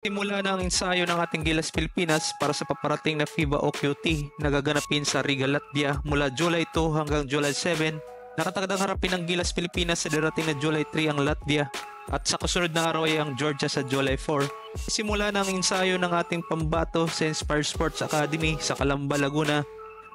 Simula na ang ensayo ng ating Gilas Pilipinas para sa paparating na FIBA OQT na gaganapin sa Riga, Latvia mula July 2 hanggang July 7. Nakatakdang harapin ng Gilas Pilipinas sa darating na July 3 ang Latvia at sa kasunod na araw ay ang Georgia sa July 4. Simula na ang ensayo ng ating pambato sa Inspire Sports Academy sa Calamba, Laguna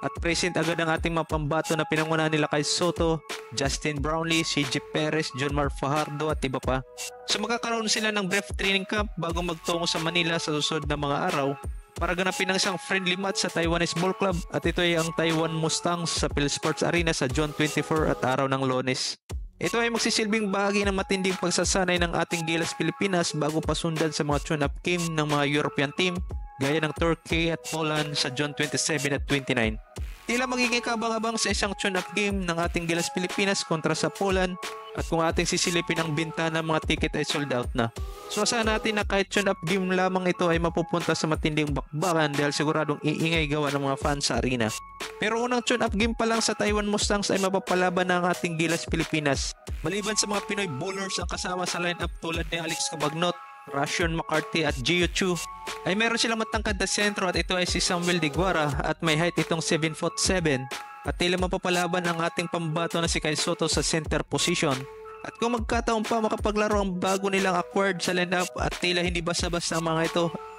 at present agad ang ating mga pambato na pinangunahan nila kay Soto, Justin Brownlee, CJ Perez, Jonmar Fajardo at iba pa. So magkakaroon sila ng brief training camp bago magtungo sa Manila sa susunod na mga araw para ganapin ang isang friendly match sa Taiwanese Ball Club at ito ay ang Taiwan Mustangs sa PhilSports Arena sa June 24 at araw ng Lunes. Ito ay magsisilbing bahagi ng matinding pagsasanay ng ating Gilas Pilipinas bago pasundan sa mga tune-up game ng mga European team gaya ng Turkey at Poland sa June 27 at 29. Tila magiging kabang-abang sa isang tune-up game ng ating Gilas Pilipinas kontra sa Poland at kung ating sisilipin ang bintana ng mga ticket ay sold out na. So asahan natin na kahit tune-up game lamang ito ay mapupunta sa matinding bakbakan dahil siguradong iingay gawa ng mga fans sa arena. Pero unang tune-up game pa lang sa Taiwan Mustangs ay mapapalaban na ang ating Gilas Pilipinas. Maliban sa mga Pinoy bowlers ang kasama sa lineup tulad ni Alex Cabagnot, Rashon McCarthy at Gio Chu, ay meron silang matangkad na sentro at ito ay si Samuel Diguara at may height itong 7'7" at tila mapapalaban ang ating pambato na si Kai Soto sa center position. At kung magkataon pa makapaglaro ang bago nilang acquired sa lineup at tila hindi basta-basta ang mga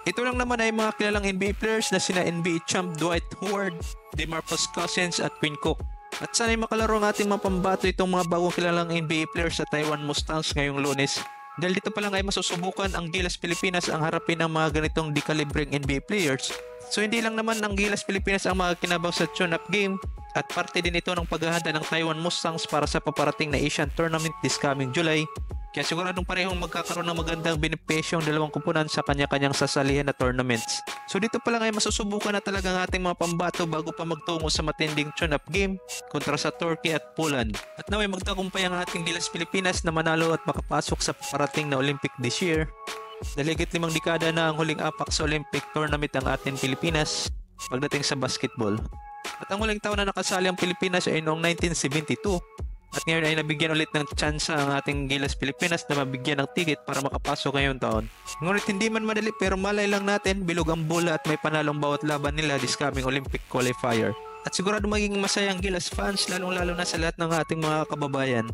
ito lang naman ay mga kilalang NBA players na sina NBA champ Dwight Howard, DeMarcus Cousins at Quinn Cook. At sana'y makalaro ang ating mga pambato itong mga bagong kilalang NBA players sa Taiwan Mustangs ngayong Lunes. Dahil dito pa lang ay masusubukan ang Gilas Pilipinas ang harapin ng mga ganitong di-calibreng NBA players. So hindi lang naman ang Gilas Pilipinas ang makikinabang sa tune-up game at parte din ito ng paghahanda ng Taiwan Mustangs para sa paparating na Asian Tournament this coming July. Kaya siguradong parehong magkakaroon ng magandang benepisyo ang dalawang kumpunan sa kanya-kanyang sasalihan na tournaments. So dito pa lang ay masusubukan na talaga ang ating mga pambato bago pa magtungo sa matinding tune-up game kontra sa Turkey at Poland. At naway magtagumpay ang ating Gilas Pilipinas na manalo at makapasok sa parating na Olympic this year. Daligit 5 dekada na ang huling apak sa Olympic tournament ng ating Pilipinas pagdating sa basketball. At ang huling taon na nakasali ang Pilipinas ay noong 1972. At ngayon ay nabigyan ulit ng tsansa ang ating Gilas Pilipinas na mabigyan ng ticket para makapasok ngayong taon. Ngunit hindi man madali pero malay lang natin bilog ang bola at may panalong bawat laban nila this coming Olympic qualifier. At sigurado magiging masaya ang Gilas fans lalong-lalo na sa lahat ng ating mga kababayan.